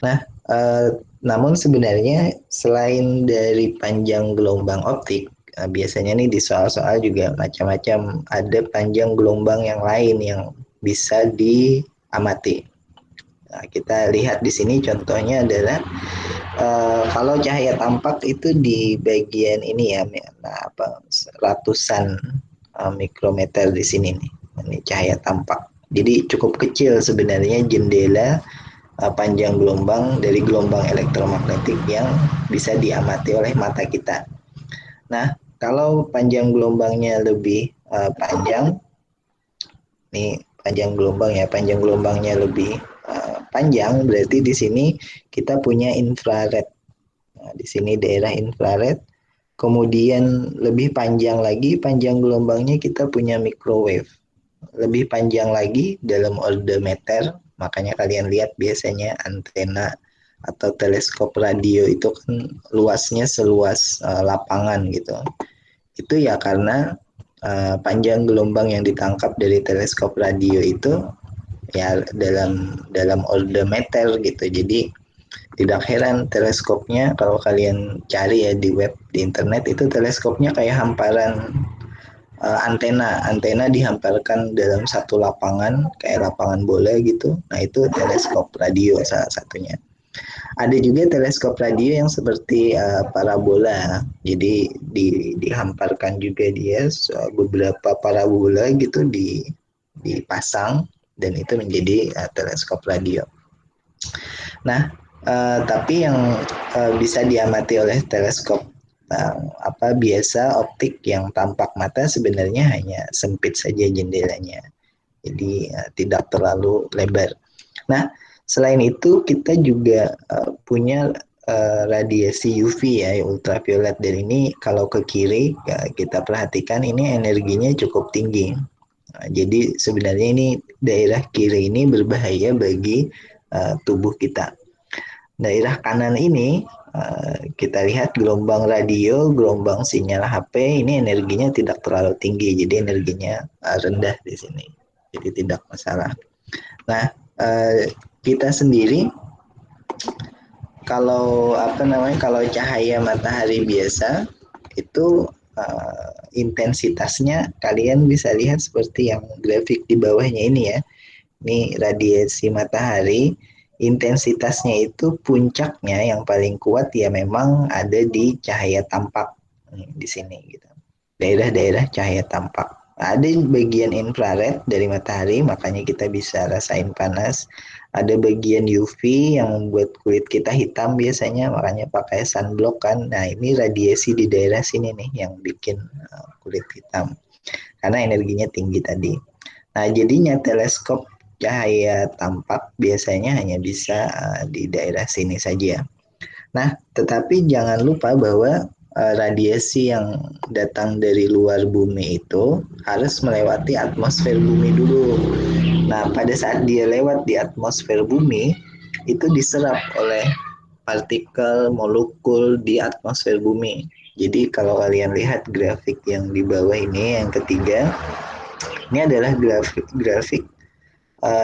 Nah, eh, namun sebenarnya selain dari panjang gelombang optik, biasanya nih di soal-soal juga macam-macam ada panjang gelombang yang lain yang bisa diamati. Nah, kita lihat di sini contohnya adalah kalau cahaya tampak itu di bagian ini ya, nah apa ratusan mikrometer di sini nih. Ini cahaya tampak. Jadi cukup kecil sebenarnya jendela panjang gelombang dari gelombang elektromagnetik yang bisa diamati oleh mata kita. Nah, kalau panjang gelombangnya lebih panjang, nih panjang gelombang ya, panjang gelombangnya lebih panjang, berarti di sini kita punya infrared. Nah, di sini daerah infrared. Kemudian lebih panjang lagi, panjang gelombangnya kita punya microwave. Lebih panjang lagi dalam order meter, makanya kalian lihat biasanya antena atau teleskop radio itu kan luasnya seluas lapangan gitu. Itu ya karena panjang gelombang yang ditangkap dari teleskop radio itu ya dalam order meter gitu. Jadi tidak heran teleskopnya kalau kalian cari ya di web di internet itu teleskopnya kayak hamparan antena antena dihamparkan dalam satu lapangan kayak lapangan bola gitu. Nah itu teleskop radio salah satunya. Ada juga teleskop radio yang seperti parabola. Jadi dihamparkan juga dia beberapa parabola gitu dipasang dan itu menjadi teleskop radio. Nah, tapi yang bisa diamati oleh teleskop apa biasa optik yang tampak mata sebenarnya hanya sempit saja jendelanya. Jadi tidak terlalu lebar. Nah, selain itu kita juga punya radiasi UV ya, ultraviolet, dan ini kalau ke kiri kita perhatikan ini energinya cukup tinggi. Nah, jadi sebenarnya ini daerah kiri ini berbahaya bagi tubuh kita. Daerah kanan ini kita lihat gelombang radio, gelombang sinyal HP ini energinya tidak terlalu tinggi, jadi energinya rendah di sini, jadi tidak masalah. Nah, kita sendiri kalau apa namanya kalau cahaya matahari biasa itu intensitasnya kalian bisa lihat seperti yang grafik di bawahnya ini ya. Ini radiasi matahari, intensitasnya itu puncaknya yang paling kuat ya memang ada di cahaya tampak di sini gitu. Daerah-daerah cahaya tampak. Ada bagian infrared dari matahari, makanya kita bisa rasain panas. Ada bagian UV yang membuat kulit kita hitam biasanya, makanya pakai sunblock kan. Nah ini radiasi di daerah sini nih yang bikin kulit hitam. Karena energinya tinggi tadi. Nah, jadinya teleskop cahaya tampak biasanya hanya bisa di daerah sini saja. Nah, tetapi jangan lupa bahwa radiasi yang datang dari luar bumi itu harus melewati atmosfer bumi dulu. Nah, pada saat dia lewat di atmosfer bumi, itu diserap oleh partikel molekul di atmosfer bumi. Jadi kalau kalian lihat grafik yang di bawah ini, yang ketiga, ini adalah grafik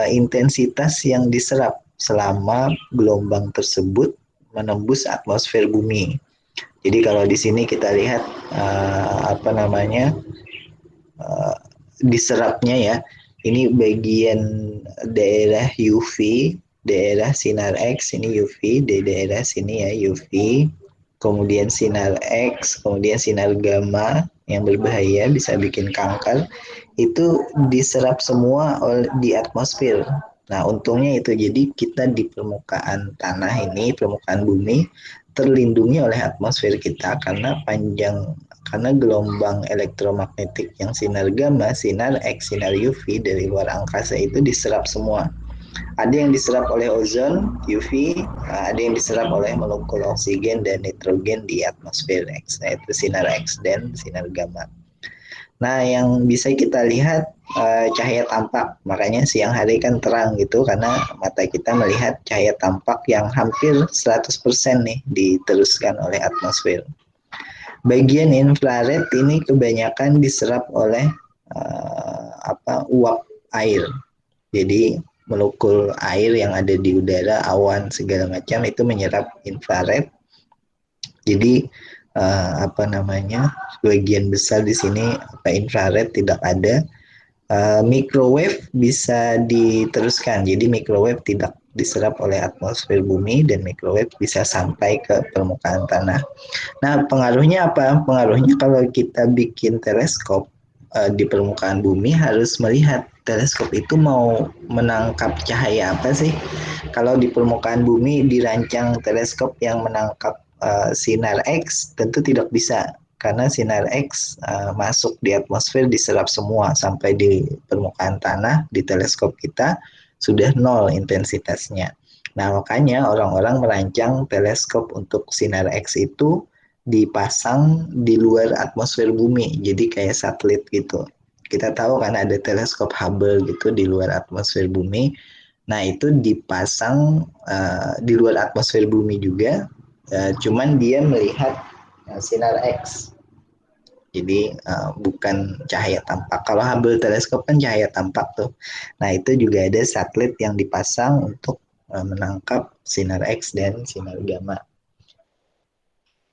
intensitas yang diserap selama gelombang tersebut menembus atmosfer bumi. Jadi kalau di sini kita lihat apa namanya diserapnya ya, ini bagian daerah UV, daerah sinar X ini UV, di daerah sini ya UV, kemudian sinar X, kemudian sinar gamma yang berbahaya bisa bikin kanker, itu diserap semua di atmosfer. Nah, untungnya itu jadi kita di permukaan tanah ini, permukaan bumi terlindungi oleh atmosfer kita karena gelombang elektromagnetik yang sinar gamma, sinar X, sinar UV dari luar angkasa itu diserap semua. Ada yang diserap oleh ozon UV, ada yang diserap oleh molekul oksigen dan nitrogen di atmosfer X. Nah, itu sinar X dan sinar gamma. Nah, yang bisa kita lihat cahaya tampak. Makanya siang hari kan terang gitu karena mata kita melihat cahaya tampak yang hampir 100% nih diteruskan oleh atmosfer. Bagian infrared ini kebanyakan diserap oleh uap air. Jadi molekul air yang ada di udara, awan segala macam itu menyerap infrared. Jadi apa namanya, sebagian besar di sini infrared tidak ada. Microwave bisa diteruskan, jadi microwave tidak diserap oleh atmosfer bumi dan microwave bisa sampai ke permukaan tanah. Nah, pengaruhnya apa? Pengaruhnya kalau kita bikin teleskop di permukaan bumi harus melihat teleskop itu mau menangkap cahaya apa sih? Kalau di permukaan bumi dirancang teleskop yang menangkap sinar X, tentu tidak bisa karena sinar X masuk di atmosfer diserap semua sampai di permukaan tanah di teleskop kita sudah nol intensitasnya. Nah, makanya orang-orang merancang teleskop untuk sinar X itu dipasang di luar atmosfer bumi, jadi kayak satelit gitu. Kita tahu kan ada teleskop Hubble gitu di luar atmosfer bumi. Nah, itu dipasang di luar atmosfer bumi juga, cuman dia melihat sinar X. Jadi bukan cahaya tampak. Kalau Hubble teleskop kan cahaya tampak tuh. Nah, itu juga ada satelit yang dipasang untuk menangkap sinar X dan sinar gamma.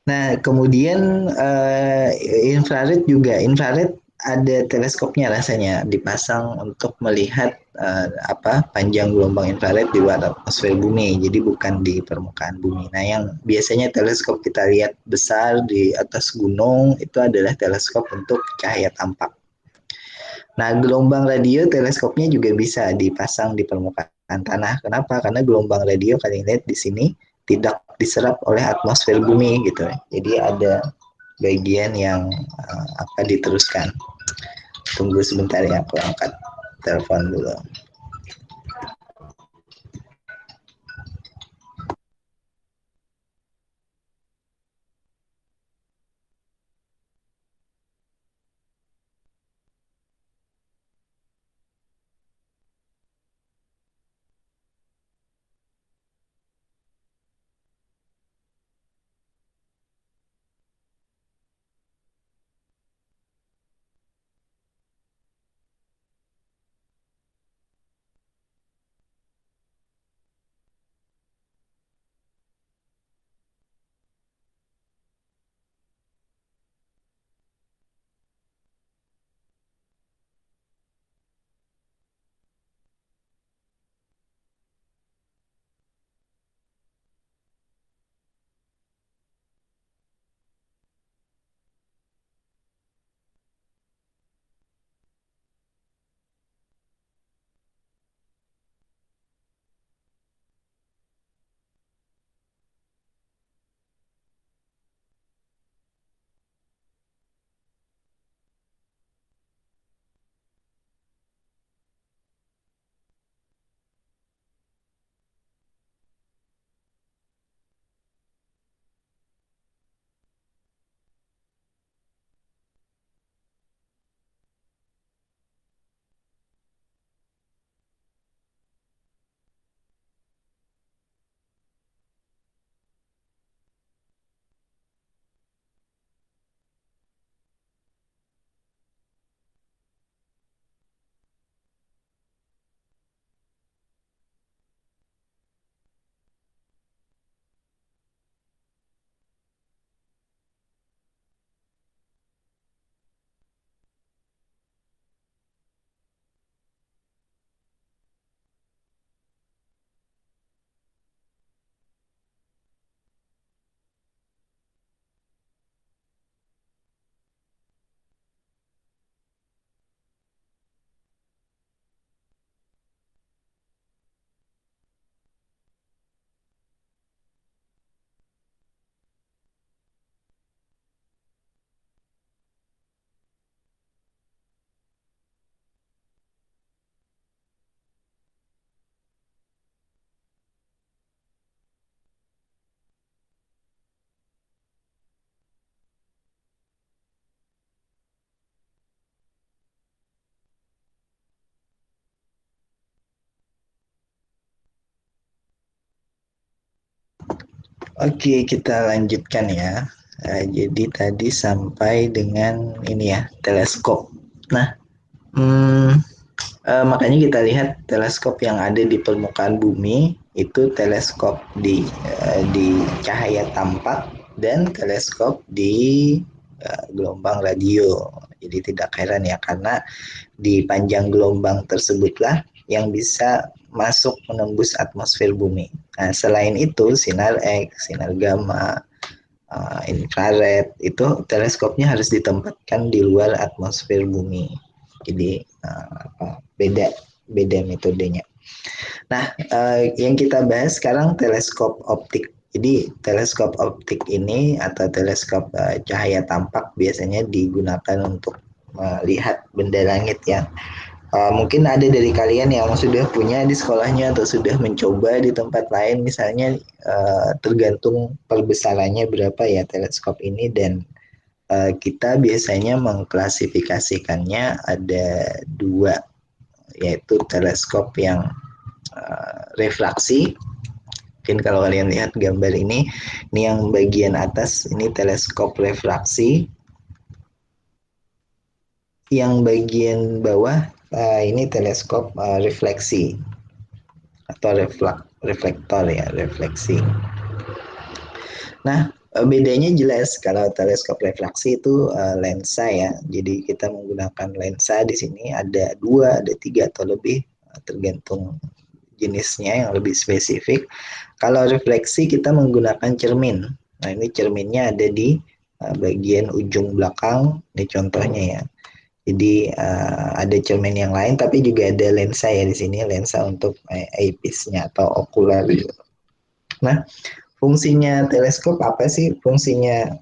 Nah, kemudian infrared juga. Infrared ada teleskopnya rasanya dipasang untuk melihat panjang gelombang infrared di luar atmosfer bumi. Jadi bukan di permukaan bumi. Nah, yang biasanya teleskop kita lihat besar di atas gunung itu adalah teleskop untuk cahaya tampak. Nah, gelombang radio teleskopnya juga bisa dipasang di permukaan tanah. Kenapa? Karena gelombang radio kalian lihat di sini tidak diserap oleh atmosfer bumi gitu. Jadi ada bagian yang akan diteruskan. Tunggu sebentar ya, aku angkat telepon dulu. Oke, kita lanjutkan ya. Jadi tadi sampai dengan ini ya, teleskop. Nah, hmm, Makanya kita lihat teleskop yang ada di permukaan bumi itu teleskop di cahaya tampak dan teleskop di gelombang radio. Jadi tidak heran ya, karena di panjang gelombang tersebutlah yang bisa masuk menembus atmosfer bumi. Nah, selain itu sinar X, sinar gamma, infrared itu teleskopnya harus ditempatkan di luar atmosfer bumi. Jadi beda beda metodenya. Nah, yang kita bahas sekarang teleskop optik. Jadi teleskop optik ini atau teleskop cahaya tampak biasanya digunakan untuk melihat benda langit ya. Mungkin ada dari kalian yang sudah punya di sekolahnya atau sudah mencoba di tempat lain, misalnya tergantung perbesarannya berapa ya teleskop ini, dan kita biasanya mengklasifikasikannya ada dua, yaitu teleskop yang refraksi. Mungkin kalau kalian lihat gambar ini yang bagian atas ini teleskop refraksi, yang bagian bawah ini teleskop refleksi atau reflektor ya, refleksi. Nah, bedanya jelas. Kalau teleskop refraksi itu lensa ya. Jadi kita menggunakan lensa di sini ada dua, ada tiga atau lebih, tergantung jenisnya yang lebih spesifik. Kalau refleksi kita menggunakan cermin. Nah, ini cerminnya ada di bagian ujung belakang. Ini contohnya ya. Jadi ada cermin yang lain, tapi juga ada lensa ya di sini, lensa untuk eyepiece-nya atau okular. Nah, fungsinya teleskop apa sih? Fungsinya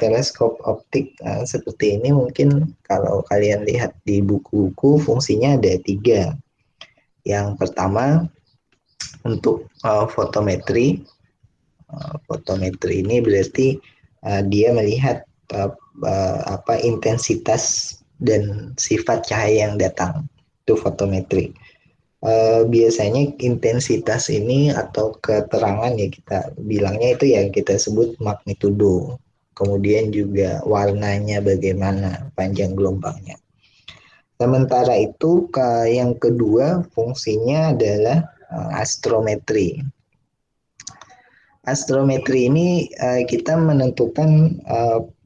teleskop optik seperti ini mungkin kalau kalian lihat di buku-buku fungsinya ada tiga. Yang pertama untuk fotometri. Fotometri ini berarti dia melihat apa intensitas dan sifat cahaya yang datang. Itu fotometri. Biasanya intensitas ini atau keterangan ya kita bilangnya itu ya kita sebut magnitudo. Kemudian juga warnanya bagaimana, panjang gelombangnya. Sementara itu yang kedua fungsinya adalah astrometri. Astrometri ini kita menentukan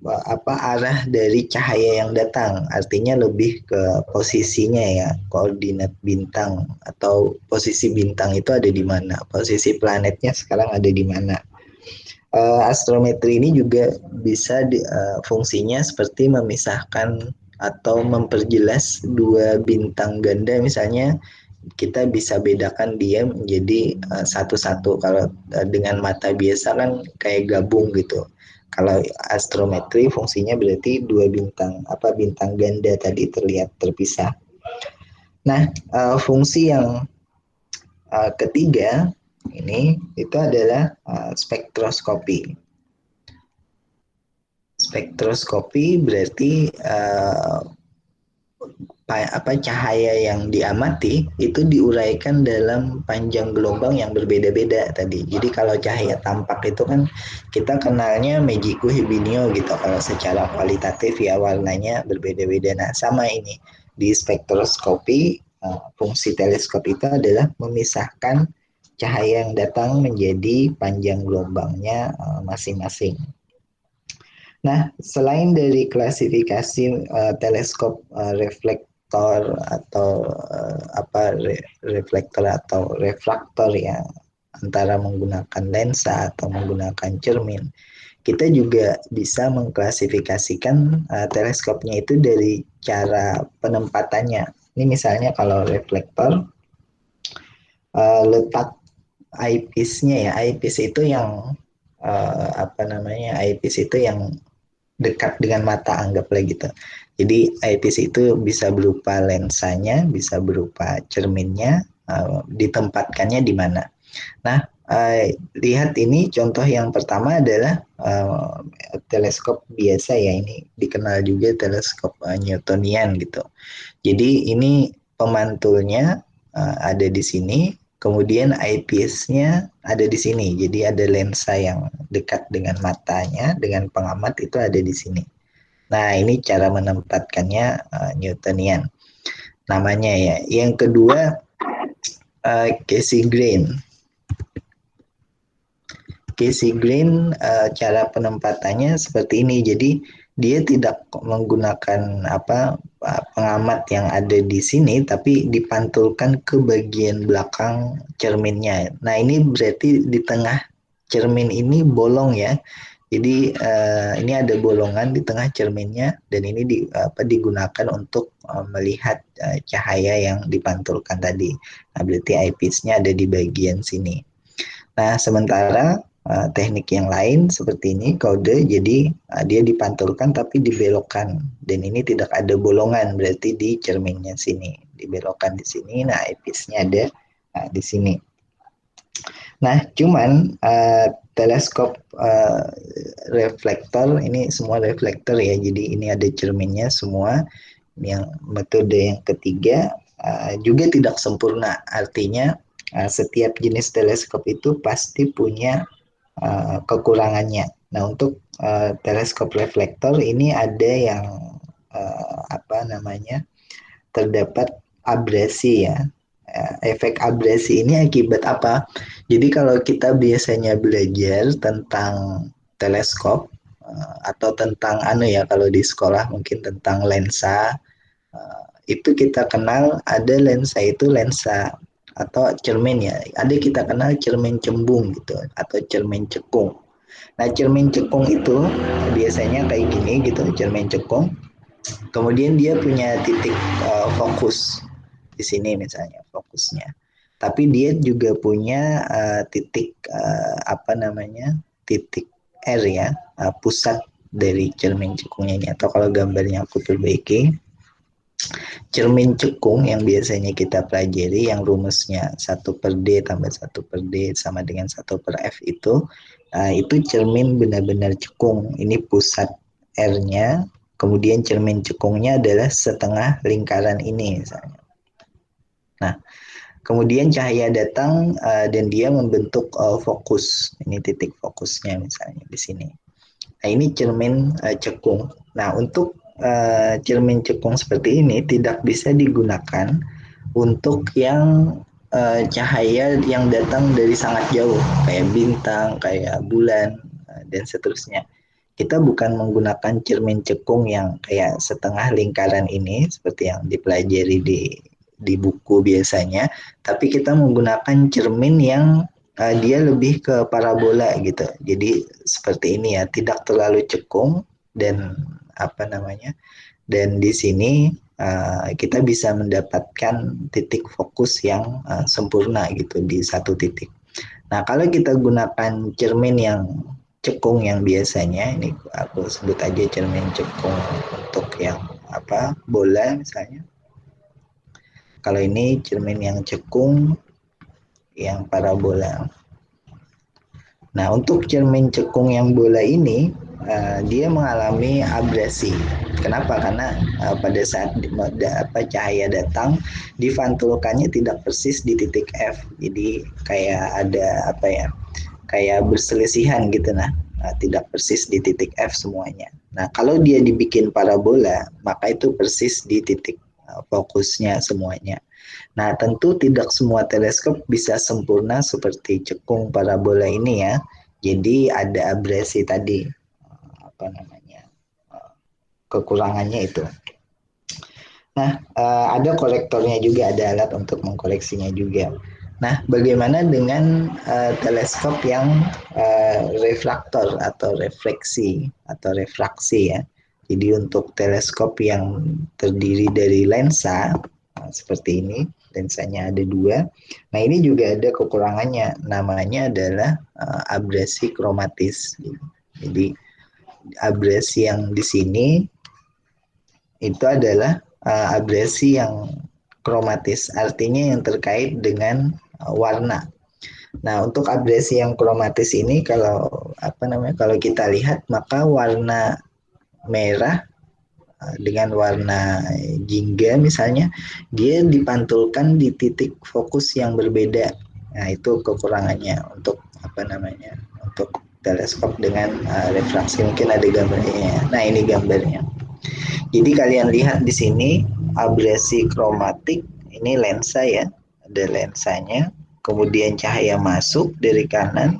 apa arah dari cahaya yang datang, artinya lebih ke posisinya ya, koordinat bintang atau posisi bintang itu ada di mana, posisi planetnya sekarang ada di mana. Astrometri ini juga bisa fungsinya seperti memisahkan atau memperjelas dua bintang ganda, misalnya kita bisa bedakan dia menjadi satu-satu. Kalau dengan mata biasa kan kayak gabung gitu. Kalau astrometri fungsinya berarti dua bintang bintang ganda tadi terlihat terpisah. Nah, fungsi yang ketiga ini itu adalah spektroskopi. Spektroskopi berarti cahaya yang diamati itu diuraikan dalam panjang gelombang yang berbeda-beda tadi. Jadi kalau cahaya tampak itu kan kita kenalnya Magico Hibinio gitu. Kalau secara kualitatif ya warnanya berbeda-beda. Nah, sama ini di spektroskopi fungsi teleskop itu adalah memisahkan cahaya yang datang menjadi panjang gelombangnya masing-masing. Nah, selain dari klasifikasi teleskop reflektor atau reflektor atau refraktor ya, antara menggunakan lensa atau menggunakan cermin, kita juga bisa mengklasifikasikan teleskopnya itu dari cara penempatannya. Ini misalnya kalau reflektor, letak eyepiece-nya ya, eyepiece itu yang eyepiece itu yang dekat dengan mata, anggaplah gitu. Jadi eyepiece itu bisa berupa lensanya, bisa berupa cerminnya, ditempatkannya di mana. Nah, lihat ini contoh yang pertama adalah teleskop biasa ya, ini dikenal juga teleskop Newtonian gitu. Jadi ini pemantulnya ada di sini, kemudian eyepiece-nya ada di sini. Jadi ada lensa yang dekat dengan matanya, dengan pengamat itu ada di sini. Nah, ini cara menempatkannya Newtonian. namanya ya. Yang kedua Casey Green. Casey Green cara penempatannya seperti ini. Jadi dia tidak menggunakan pengamat yang ada di sini, tapi dipantulkan ke bagian belakang cerminnya. Nah ini berarti di tengah cermin ini bolong ya. Jadi ini ada bolongan di tengah cerminnya dan ini digunakan untuk melihat cahaya yang dipantulkan tadi. Nah berarti eyepiece-nya ada di bagian sini. Nah, sementara teknik yang lain seperti ini kode, jadi dia dipantulkan tapi dibelokkan dan ini tidak ada bolongan, berarti di cerminnya sini dibelokkan di sini. Nah, eyepiece-nya ada di sini. Nah, cuman teleskop reflektor ini semua reflektor ya, jadi ini ada cerminnya semua. Yang metode yang ketiga juga tidak sempurna, artinya setiap jenis teleskop itu pasti punya kekurangannya. Nah, untuk teleskop reflektor ini ada yang terdapat abrasi ya. Efek abrasi ini akibat apa? Jadi kalau kita biasanya belajar tentang teleskop atau tentang kalau di sekolah mungkin tentang lensa, itu kita kenal ada lensa itu lensa atau cermin ya. Ada kita kenal cermin cembung gitu atau cermin cekung. Nah, cermin cekung itu biasanya kayak gini gitu, cermin cekung. Kemudian dia punya titik fokus di sini misalnya fokusnya. Tapi dia juga punya titik titik R ya, pusat dari cermin cekungnya ini. Atau kalau gambarnya aku perbaiki, cermin cekung yang biasanya kita pelajari yang rumusnya 1/D tambah 1/D sama dengan 1/F itu cermin benar-benar cekung. Ini pusat R-nya, kemudian cermin cekungnya adalah setengah lingkaran ini misalnya. Nah, kemudian cahaya datang dan dia membentuk fokus. Ini titik fokusnya misalnya di sini. Nah, ini cermin cekung. Nah, untuk cermin cekung seperti ini tidak bisa digunakan untuk yang cahaya yang datang dari sangat jauh, kayak bintang, kayak bulan, dan seterusnya. Kita bukan menggunakan cermin cekung yang kayak setengah lingkaran ini, seperti yang dipelajari di buku biasanya, tapi kita menggunakan cermin yang dia lebih ke parabola gitu. Jadi seperti ini ya, tidak terlalu cekung dan dan di sini kita bisa mendapatkan titik fokus yang sempurna gitu di satu titik. Nah, kalau kita gunakan cermin yang cekung yang biasanya, ini aku sebut aja cermin cekung untuk yang bola misalnya. Kalau ini cermin yang cekung yang parabola. Nah, untuk cermin cekung yang bola ini dia mengalami abrasi. Kenapa? Karena pada saat cahaya datang, difantulkannya tidak persis di titik F. Jadi kayak ada kayak berselisihan gitu tidak persis di titik F semuanya. Nah, kalau dia dibikin parabola, maka itu persis di titik fokusnya semuanya. Nah, tentu tidak semua teleskop bisa sempurna seperti cekung parabola ini ya. Jadi ada abrasi tadi, kekurangannya itu. Nah, ada korektornya juga, ada alat untuk mengkoreksinya juga. Nah, bagaimana dengan teleskop yang refraktor atau refleksi atau refraksi ya. Jadi untuk teleskop yang terdiri dari lensa seperti ini, lensanya ada 2. Nah, ini juga ada kekurangannya. Namanya adalah abrasi kromatis. Jadi abrasi yang di sini itu adalah abrasi yang kromatis, artinya yang terkait dengan warna. Nah, untuk abrasi yang kromatis ini kalau kalau kita lihat maka warna merah dengan warna jingga misalnya dia dipantulkan di titik fokus yang berbeda. Nah, itu kekurangannya untuk untuk teleskop dengan refraksi. Mungkin ada gambarnya. Nah, ini gambarnya. Jadi kalian lihat di sini abrasi kromatik, ini lensa ya, ada lensanya, kemudian cahaya masuk dari kanan.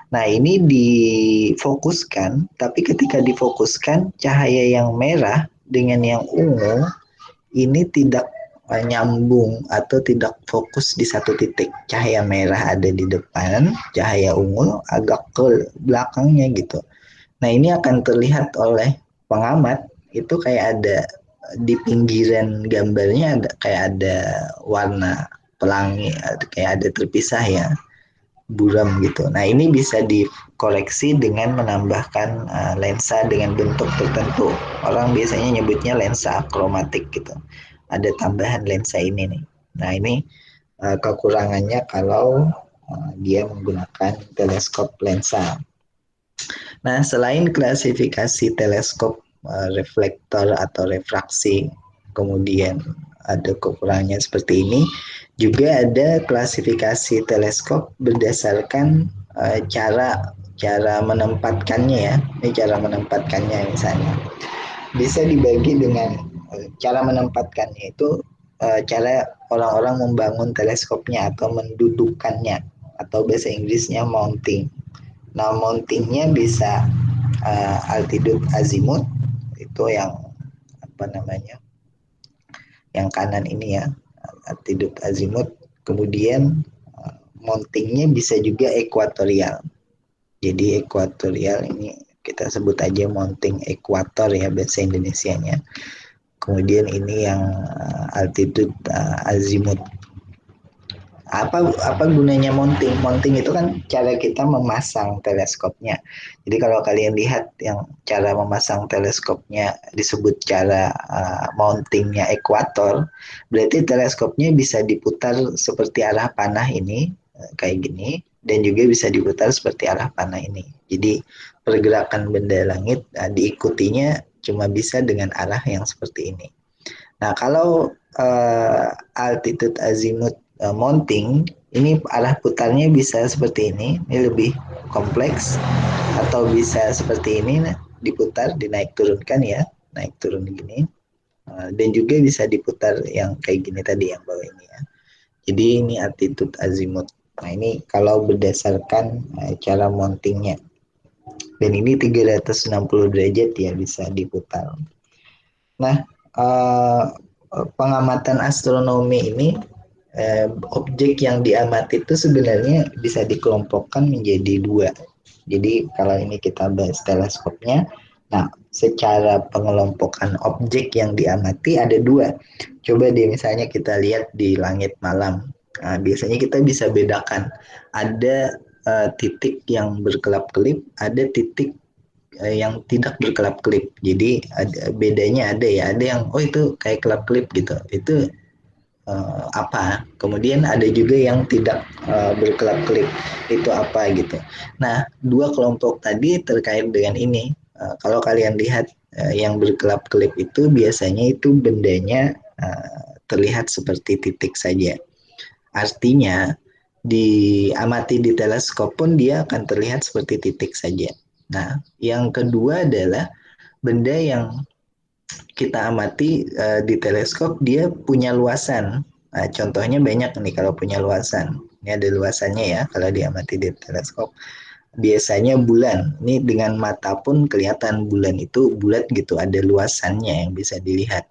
Nah, ini difokuskan, tapi ketika difokuskan, cahaya yang merah dengan yang ungu ini tidak nyambung atau tidak fokus di satu titik. Cahaya merah ada di depan, cahaya ungu agak ke belakangnya gitu. Nah, ini akan terlihat oleh pengamat itu kayak ada di pinggiran gambarnya ada kayak ada warna pelangi, kayak ada terpisah ya, buram gitu. Nah, ini bisa dikoreksi dengan menambahkan lensa dengan bentuk tertentu. Orang biasanya nyebutnya lensa akromatik gitu. Ada tambahan lensa ini nih. Nah, ini kekurangannya kalau dia menggunakan teleskop lensa. Nah, selain klasifikasi teleskop reflektor atau refraksi, kemudian ada kekurangannya seperti ini, juga ada klasifikasi teleskop berdasarkan cara cara menempatkannya ya. Ini cara menempatkannya misalnya. Bisa dibagi dengan cara menempatkannya itu cara orang-orang membangun teleskopnya atau mendudukkannya atau bahasa Inggrisnya mounting. Nah, mountingnya bisa altitude azimut itu yang apa namanya? Yang kanan ini ya, altitude azimut. Kemudian mountingnya bisa juga ekuatorial. Jadi ekuatorial ini kita sebut aja mounting ekuator ya bahasa Indonesianya. Kemudian ini yang altitude azimut. Apa gunanya mounting? Mounting itu kan cara kita memasang teleskopnya. Jadi kalau kalian lihat yang cara memasang teleskopnya disebut cara mountingnya ekuator, berarti teleskopnya bisa diputar seperti arah panah ini kayak gini, dan juga bisa diputar seperti arah panah ini. Jadi pergerakan benda langit diikutinya cuma bisa dengan arah yang seperti ini. Nah, kalau altitude azimut mounting, ini arah putarnya bisa seperti ini lebih kompleks, atau bisa seperti ini, diputar, dinaik turunkan ya, naik turun gini, dan juga bisa diputar yang kayak gini tadi yang bawah ini ya. Jadi ini altitude azimut. Nah, ini kalau berdasarkan cara mountingnya. Dan ini 360 derajat ya bisa diputar. Nah, pengamatan astronomi ini objek yang diamati itu sebenarnya bisa dikelompokkan menjadi dua. Jadi kalau ini kita bahas teleskopnya, nah secara pengelompokan objek yang diamati ada dua. Coba deh misalnya kita lihat di langit malam. Nah, biasanya kita bisa bedakan ada titik yang berkelap-kelip, ada titik yang tidak berkelap-kelip. Jadi bedanya ada ya, ada yang oh itu kayak kelap-kelip gitu. Itu apa? Kemudian ada juga yang tidak berkelap-kelip. Itu apa gitu. Nah, dua kelompok tadi terkait dengan ini. Kalau kalian lihat yang berkelap-kelip itu biasanya itu bendanya terlihat seperti titik saja. Artinya diamati di teleskop pun dia akan terlihat seperti titik saja. Nah, yang kedua adalah benda yang kita amati di teleskop dia punya luasan. Nah, contohnya banyak nih kalau punya luasan. Ini ada luasannya ya kalau diamati di teleskop. Biasanya bulan. Ini dengan mata pun kelihatan bulan itu bulat gitu, ada luasannya yang bisa dilihat.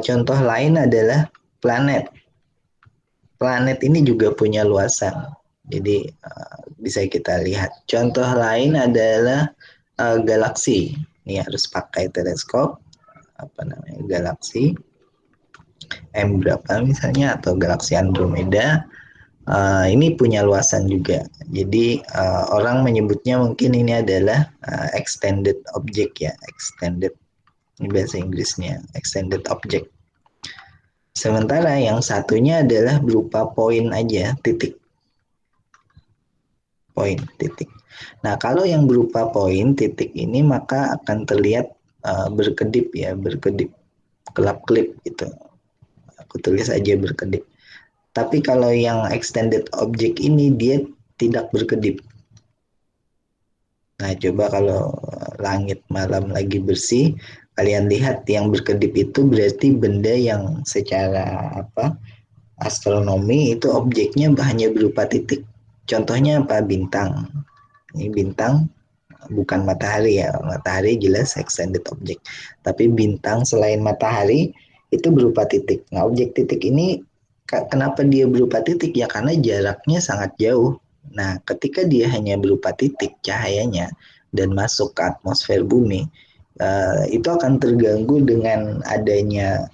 Contoh lain adalah planet. Planet ini juga punya luasan. Jadi bisa kita lihat. Contoh lain adalah galaksi. Ini harus pakai teleskop apa namanya galaksi M berapa misalnya atau galaksi Andromeda. Ini punya luasan juga. Jadi orang menyebutnya mungkin ini adalah extended object ya, extended ini bahasa Inggrisnya, extended object. Sementara yang satunya adalah berupa poin aja, titik. Poin, titik. Nah, kalau yang berupa poin, titik ini maka akan terlihat berkedip ya, berkedip, kelap-kelip gitu. Aku tulis aja berkedip. Tapi kalau yang extended object ini dia tidak berkedip. Nah, coba kalau langit malam lagi bersih, kalian lihat yang berkedip itu berarti benda yang secara astronomi itu objeknya hanya berupa titik. Contohnya apa? Bintang. Ini bintang bukan matahari ya. Matahari jelas extended object. Tapi bintang selain matahari itu berupa titik. Nah, objek titik ini kenapa dia berupa titik? Ya karena jaraknya sangat jauh. Nah, ketika dia hanya berupa titik cahayanya dan masuk ke atmosfer bumi, itu akan terganggu dengan adanya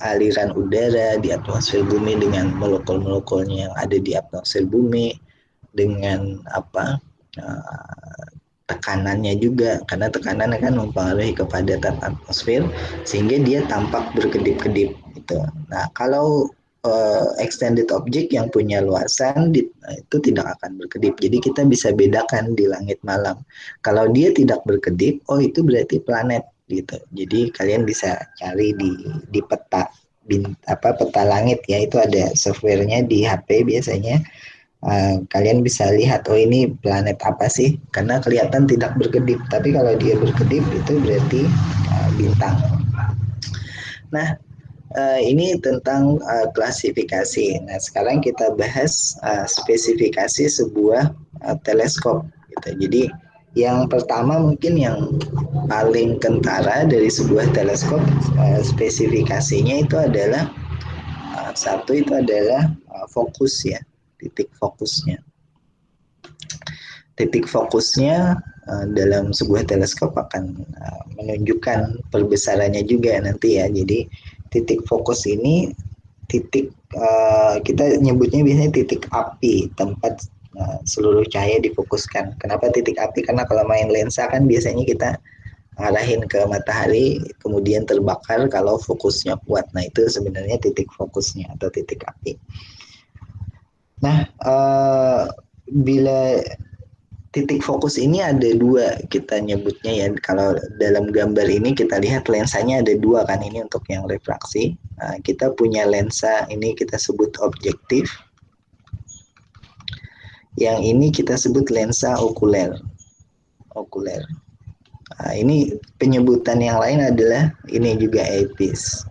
aliran udara di atmosfer bumi dengan molekul-molekulnya yang ada di atmosfer bumi dengan tekanannya juga, karena tekanan akan mempengaruhi kepadatan atmosfer sehingga dia tampak berkedip-kedip gitu. Nah, kalau extended object yang punya luasan itu tidak akan berkedip. Jadi kita bisa bedakan di langit malam. Kalau dia tidak berkedip, oh itu berarti planet gitu. Jadi kalian bisa cari di peta peta langit ya, itu ada softwarenya di HP biasanya. Kalian bisa lihat oh ini planet apa sih, karena kelihatan tidak berkedip, tapi kalau dia berkedip itu berarti bintang. Nah, ini tentang klasifikasi. Nah, sekarang kita bahas spesifikasi sebuah teleskop gitu. Jadi yang pertama mungkin yang paling kentara dari sebuah teleskop, spesifikasinya itu adalah satu itu adalah fokus ya, titik fokusnya. Titik fokusnya dalam sebuah teleskop akan menunjukkan perbesarannya juga nanti ya. Jadi titik fokus ini titik kita nyebutnya biasanya titik api, tempat seluruh cahaya difokuskan. Kenapa titik api? Karena kalau main lensa kan biasanya kita arahin ke matahari kemudian terbakar kalau fokusnya kuat. Nah, itu sebenarnya titik fokusnya atau titik api. Nah, bila titik fokus ini ada dua kita nyebutnya ya. Kalau dalam gambar ini kita lihat lensanya ada dua kan, ini untuk yang refraksi. Nah, kita punya lensa ini kita sebut objektif. Yang ini kita sebut lensa okuler. Okuler. Nah, ini penyebutan yang lain adalah ini juga eyepiece.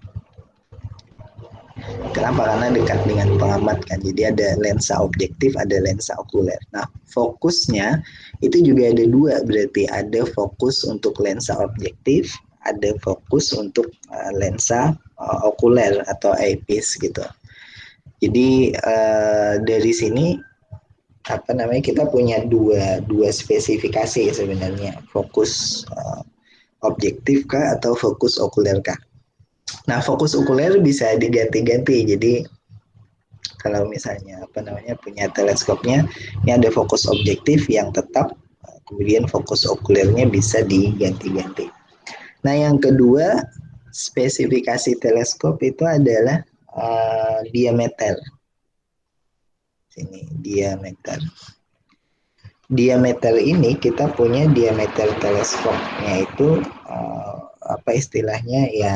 Kenapa? Karena dekat dengan pengamat kan. Jadi ada lensa objektif, ada lensa okuler. Nah, fokusnya itu juga ada dua, berarti ada fokus untuk lensa objektif, ada fokus untuk lensa okuler atau eyepiece gitu. Jadi dari sini kita punya dua spesifikasi sebenarnya, fokus objektif kah atau fokus okuler kah. Nah, fokus okuler bisa diganti-ganti. Jadi kalau misalnya punya teleskopnya, ini ada fokus objektif yang tetap, kemudian fokus okulernya bisa diganti-ganti. Nah, yang kedua, spesifikasi teleskop itu adalah diameter. Sini, diameter. Diameter ini kita punya diameter teleskopnya itu istilahnya ya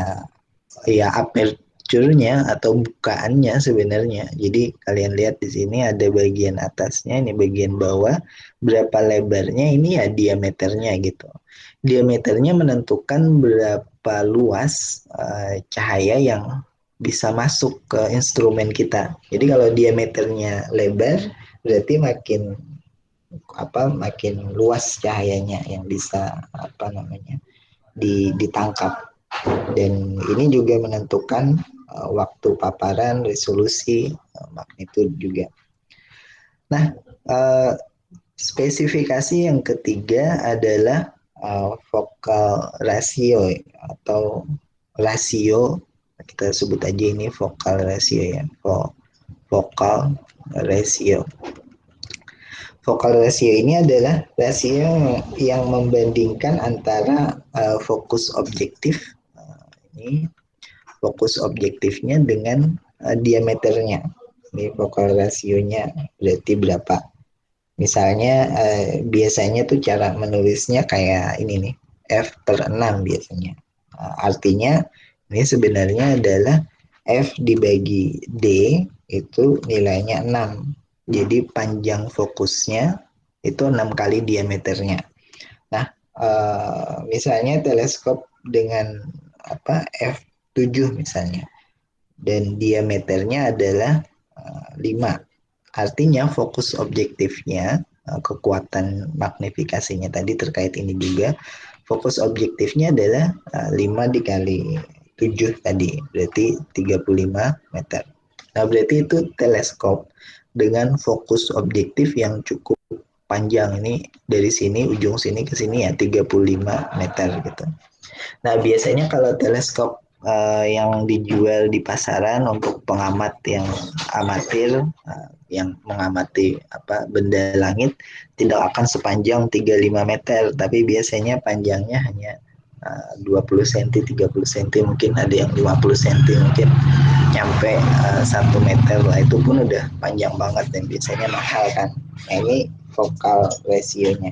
aperture-nya atau bukaannya sebenarnya. Jadi kalian lihat di sini ada bagian atasnya, ini bagian bawah, berapa lebarnya, ini ya diameternya gitu. Diameternya menentukan berapa luas cahaya yang bisa masuk ke instrumen kita. Jadi kalau diameternya lebar, berarti makin luas cahayanya yang bisa ditangkap. Dan ini juga menentukan waktu paparan, resolusi, magnitude juga. Nah, spesifikasi yang ketiga adalah focal ratio atau rasio, kita sebut aja ini focal ratio ya, focal ratio. Focal ratio ini adalah rasio yang membandingkan antara fokus objektif, ini fokus objektifnya dengan diameternya. Ini focal rasionya berarti berapa. Misalnya biasanya tuh cara menulisnya kayak ini nih, F/6 biasanya. Artinya ini sebenarnya adalah F dibagi D itu nilainya 6. Jadi panjang fokusnya itu 6 kali diameternya. Nah, misalnya teleskop dengan f7 misalnya, dan diameternya adalah 5. Artinya fokus objektifnya, kekuatan magnifikasinya tadi terkait ini juga, fokus objektifnya adalah 5 dikali 7 tadi, berarti 35 meter. Nah, berarti itu teleskop dengan fokus objektif yang cukup panjang. Ini dari sini, ujung sini ke sini ya 35 meter gitu. Nah, biasanya kalau teleskop yang dijual di pasaran untuk pengamat yang amatir, yang mengamati benda langit, tidak akan sepanjang 35 meter, tapi biasanya panjangnya hanya 20 cm, 30 cm, mungkin ada yang 50 cm, mungkin nyampe 1 meter lah, itu pun udah panjang banget dan biasanya mahal kan. Nah, ini focal ratio-nya.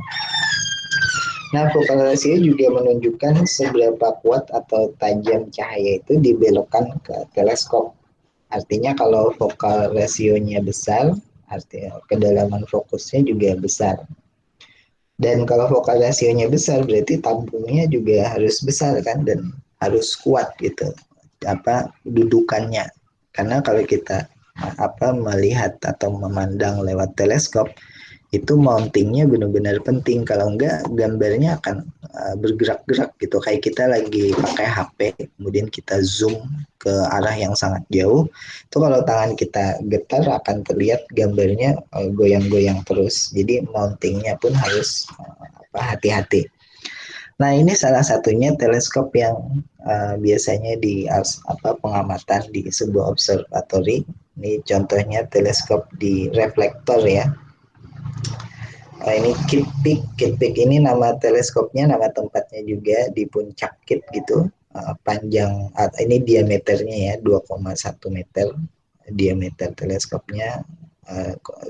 Nah, focal ratio juga menunjukkan seberapa kuat atau tajam cahaya itu dibelokkan ke teleskop. Artinya kalau focal ratio-nya besar, artinya kedalaman fokusnya juga besar. Dan kalau focal ratio-nya besar, berarti tabungnya juga harus besar kan, dan harus kuat gitu dudukannya. Karena kalau kita melihat atau memandang lewat teleskop, itu mountingnya benar-benar penting. Kalau enggak, gambarnya akan bergerak-gerak gitu, kayak kita lagi pakai HP kemudian kita zoom ke arah yang sangat jauh, itu kalau tangan kita getar akan terlihat gambarnya goyang-goyang terus. Jadi mountingnya pun harus hati-hati. Nah, ini salah satunya teleskop yang biasanya di pengamatan di sebuah observatori. Ini contohnya teleskop di reflektor ya. Ini Kitt Peak. Kitt Peak ini nama teleskopnya, nama tempatnya juga di puncak Kitt gitu. Panjang, ini diameternya ya 2,1 meter. Diameter teleskopnya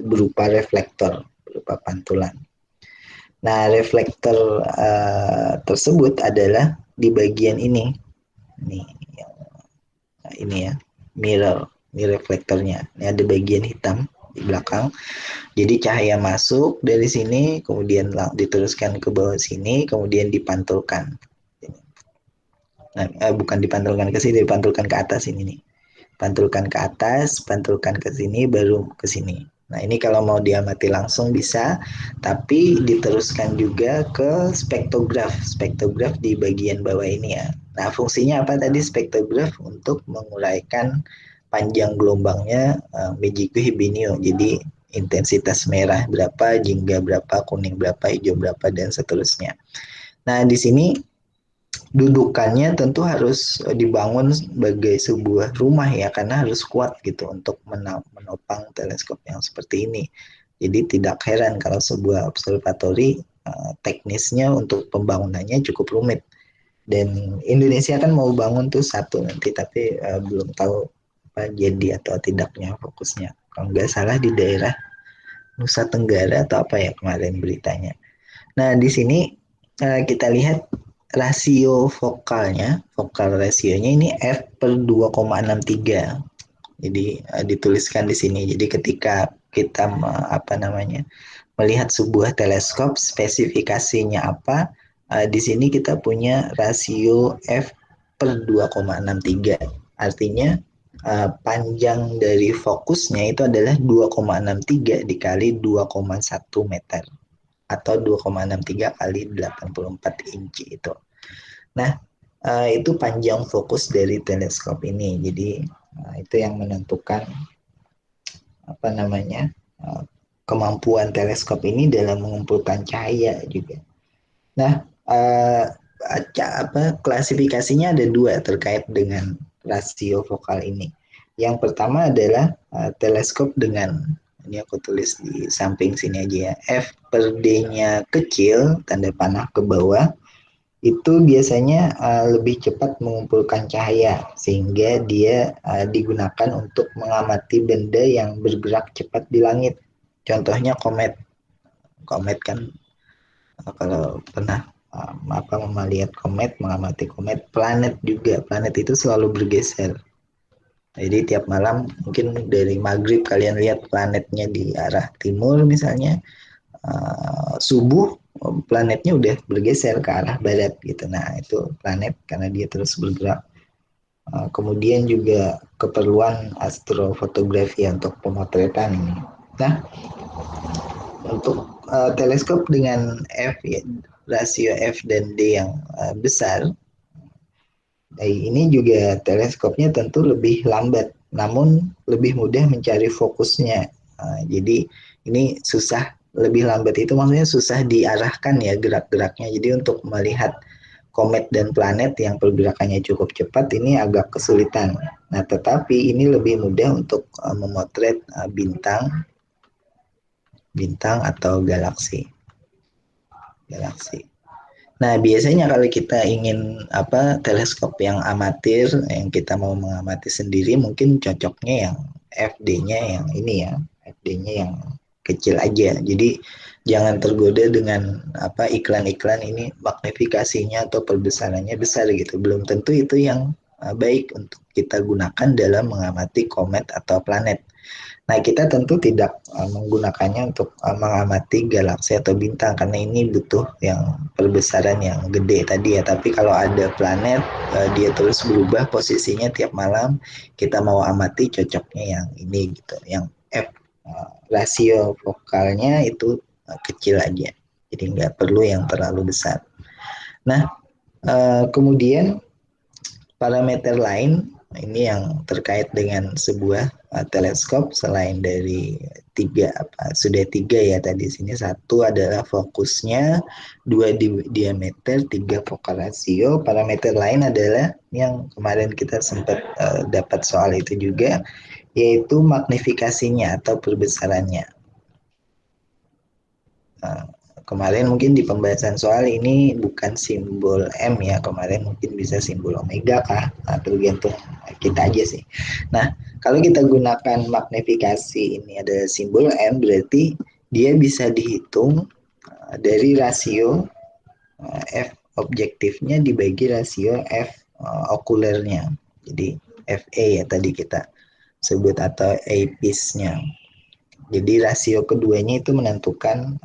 berupa reflektor, berupa pantulan. Nah, reflektor tersebut adalah di bagian ini. Ini ya, mirror. Ini reflektornya. Ini ada bagian hitam di belakang. Jadi cahaya masuk dari sini, kemudian diteruskan ke bawah sini, kemudian dipantulkan. Nah, bukan dipantulkan ke sini, dipantulkan ke atas ini nih. Pantulkan ke atas, pantulkan ke sini, baru ke sini. Nah, ini kalau mau diamati langsung bisa, tapi diteruskan juga ke spektograf. Spektograf di bagian bawah ini ya. Nah, fungsinya apa tadi spektograf? Untuk menguraikan panjang gelombangnya Mejiku Hibinio. Jadi intensitas merah berapa, jingga berapa, kuning berapa, hijau berapa, dan seterusnya. Nah, di sini dudukannya tentu harus dibangun sebagai sebuah rumah ya, karena harus kuat gitu untuk menopang teleskop yang seperti ini. Jadi tidak heran kalau sebuah observatori teknisnya untuk pembangunannya cukup rumit. Dan Indonesia kan mau bangun tuh satu nanti, tapi belum tahu apa jadi atau tidaknya fokusnya. Kalau nggak salah di daerah Nusa Tenggara atau apa ya kemarin beritanya. Nah, di sini kita lihat rasio vokalnya, vokal rasionya ini F per 2,63. Jadi dituliskan di sini. Jadi ketika kita melihat sebuah teleskop, spesifikasinya apa, di sini kita punya rasio F per 2,63. Artinya panjang dari fokusnya itu adalah 2,63 dikali 2,1 meter atau 2,63 kali 84 inci itu. Nah, itu panjang fokus dari teleskop ini. Jadi itu yang menentukan kemampuan teleskop ini dalam mengumpulkan cahaya juga. Nah, klasifikasinya ada dua terkait dengan rasio vokal ini. Yang pertama adalah teleskop dengan, ini aku tulis di samping sini aja ya, F per D-nya kecil, tanda panah ke bawah, itu biasanya lebih cepat mengumpulkan cahaya, sehingga dia digunakan untuk mengamati benda yang bergerak cepat di langit. Contohnya komet. Komet kan kalau pernah melihat komet, mengamati komet, planet juga. Planet itu selalu bergeser. Jadi tiap malam mungkin dari maghrib kalian lihat planetnya di arah timur misalnya, subuh planetnya udah bergeser ke arah barat gitu. Nah, itu planet karena dia terus bergerak. Kemudian juga keperluan astrofotografi untuk pemotretan ini. Nah, untuk teleskop dengan ya, rasio F dan D yang besar, ini juga teleskopnya tentu lebih lambat, namun lebih mudah mencari fokusnya. Jadi ini susah, lebih lambat itu maksudnya susah diarahkan ya gerak-geraknya. Jadi untuk melihat komet dan planet yang pergerakannya cukup cepat ini agak kesulitan. Nah, tetapi ini lebih mudah untuk memotret bintang, bintang atau galaksi. Galaksi. Nah, biasanya kalau kita ingin teleskop yang amatir, yang kita mau mengamati sendiri, mungkin cocoknya yang FD-nya yang ini ya, FD-nya yang kecil aja. Jadi jangan tergoda dengan iklan-iklan ini magnifikasinya atau perbesarannya besar gitu. Belum tentu itu yang baik untuk kita gunakan dalam mengamati komet atau planet. Nah, kita tentu tidak menggunakannya untuk mengamati galaksi atau bintang karena ini butuh yang perbesaran yang gede tadi ya. Tapi kalau ada planet, dia terus berubah posisinya tiap malam, kita mau amati cocoknya yang ini gitu, yang F, rasio fokalnya itu kecil aja. Jadi nggak perlu yang terlalu besar. Nah, kemudian parameter lain ini yang terkait dengan sebuah teleskop selain dari sudah tiga ya tadi sini. Satu adalah fokusnya, dua diameter, tiga fokal rasio. Parameter lain adalah yang kemarin kita sempat dapat soal itu juga, yaitu magnifikasinya atau perbesarannya. Kemarin mungkin di pembahasan soal ini bukan simbol M ya, kemarin mungkin bisa simbol omega kah, tergantung kita aja sih. Nah, kalau kita gunakan magnifikasi ini ada simbol M, berarti dia bisa dihitung dari rasio F objektifnya dibagi rasio F okulernya. Jadi FA ya tadi kita sebut atau A-piece-nya. Jadi rasio keduanya itu menentukan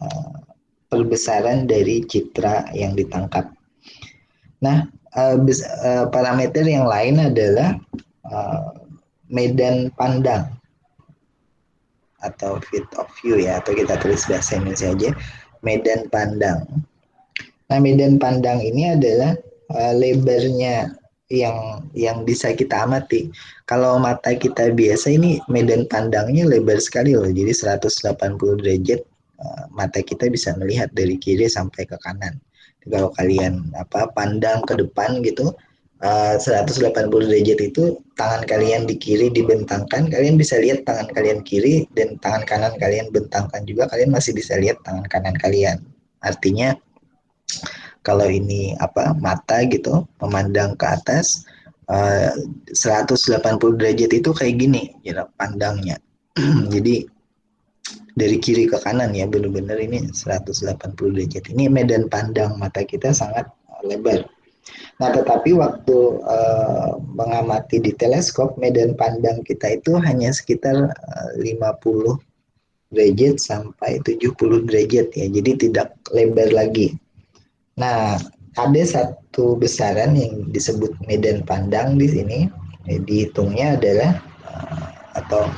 perbesaran dari citra yang ditangkap. Nah, parameter yang lain adalah medan pandang atau field of view ya, atau kita tulis bahasa Indonesia aja, medan pandang. Nah, medan pandang ini adalah lebarnya yang bisa kita amati. Kalau mata kita biasa ini medan pandangnya lebar sekali loh, jadi 180 derajat mata kita bisa melihat dari kiri sampai ke kanan. Kalau kalian pandang ke depan gitu 180 derajat itu tangan kalian di kiri dibentangkan, kalian bisa lihat tangan kalian kiri, dan tangan kanan kalian bentangkan juga, kalian masih bisa lihat tangan kanan kalian. Artinya kalau ini mata gitu memandang ke atas 180 derajat itu kayak gini jarak pandangnya. Jadi dari kiri ke kanan ya, benar-benar ini 180 derajat. Ini medan pandang mata kita sangat lebar. Nah, tetapi waktu mengamati di teleskop, medan pandang kita itu hanya sekitar 50 derajat sampai 70 derajat ya. Jadi tidak lebar lagi. Nah, ada satu besaran yang disebut medan pandang di sini. Dihitungnya adalah atau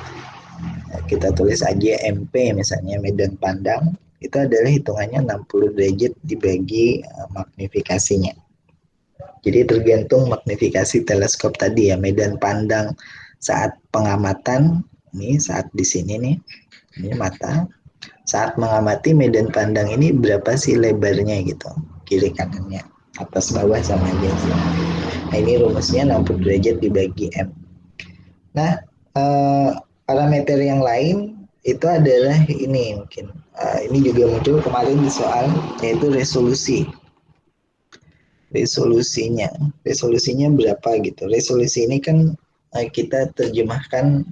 kita tulis aja MP misalnya, medan pandang itu adalah hitungannya 60 derajat dibagi magnifikasinya. Jadi tergantung magnifikasi teleskop tadi ya, medan pandang saat pengamatan, ini saat di sini nih, ini mata, saat mengamati medan pandang ini berapa sih lebarnya gitu, kiri kanannya, atas bawah sama aja sih. Nah, ini rumusnya 60 derajat dibagi M. Nah, parameter yang lain itu adalah ini mungkin ini juga muncul kemarin di soal, yaitu resolusi. Resolusinya berapa gitu. Resolusi ini kan kita terjemahkan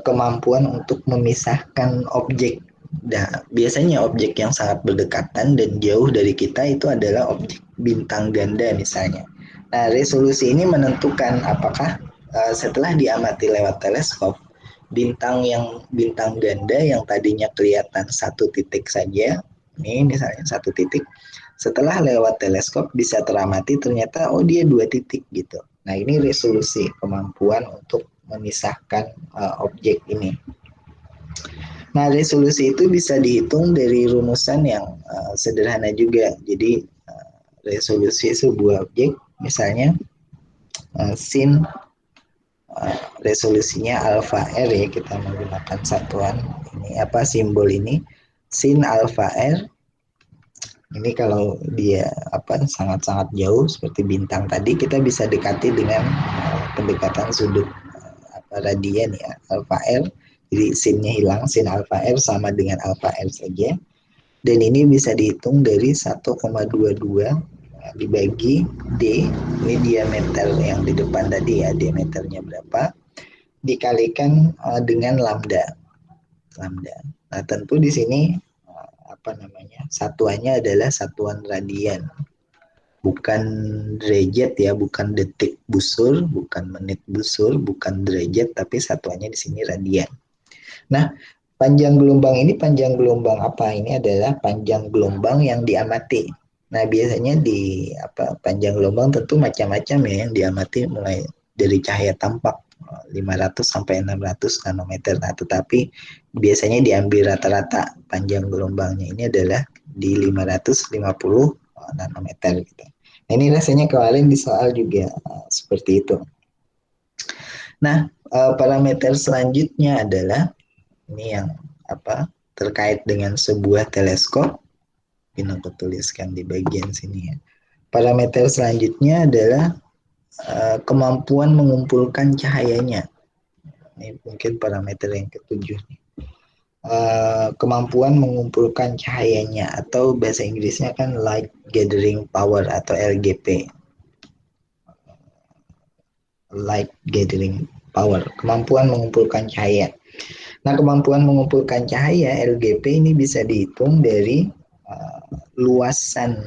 kemampuan untuk memisahkan objek. Nah, biasanya objek yang sangat berdekatan dan jauh dari kita itu adalah objek bintang ganda misalnya. Nah, resolusi ini menentukan apakah setelah diamati lewat teleskop, bintang ganda yang tadinya kelihatan satu titik saja, ini misalnya satu titik, setelah lewat teleskop bisa teramati ternyata oh dia dua titik gitu. Nah ini resolusi, kemampuan untuk memisahkan objek ini. Nah resolusi itu bisa dihitung dari rumusan yang sederhana juga. Jadi resolusi sebuah objek misalnya sin resolusinya alfa R ya, kita menggunakan satuan ini apa simbol ini sin alfa R. Ini kalau dia sangat-sangat jauh seperti bintang tadi, kita bisa dekati dengan pendekatan sudut radian ya, alfa R. Jadi sinnya hilang, sin alfa R sama dengan alfa R saja. Dan ini bisa dihitung dari 1,22 dibagi D, ini diameter yang di depan tadi ya, diameternya berapa, dikalikan dengan lambda. Nah, tentu di sini satuannya adalah satuan radian. Bukan derajat ya, bukan detik busur, bukan menit busur, bukan derajat, tapi satuannya di sini radian. Nah, panjang gelombang ini panjang gelombang apa? Ini adalah panjang gelombang yang diamati. Nah, biasanya di panjang gelombang tentu macam-macam ya yang diamati, mulai dari cahaya tampak 500 sampai 600 nanometer. Nah, tetapi biasanya diambil rata-rata panjang gelombangnya ini adalah di 550 nanometer gitu. Nah, ini rasanya kemarin di soal juga seperti itu. Nah, parameter selanjutnya adalah ini yang terkait dengan sebuah teleskop. Ini aku tuliskan di bagian sini ya. Parameter selanjutnya adalah kemampuan mengumpulkan cahayanya. Ini mungkin parameter yang ketujuh nih. Kemampuan mengumpulkan cahayanya, atau bahasa Inggrisnya kan light gathering power atau LGP. Light gathering power, kemampuan mengumpulkan cahaya. Nah, kemampuan mengumpulkan cahaya LGP ini bisa dihitung dari luasan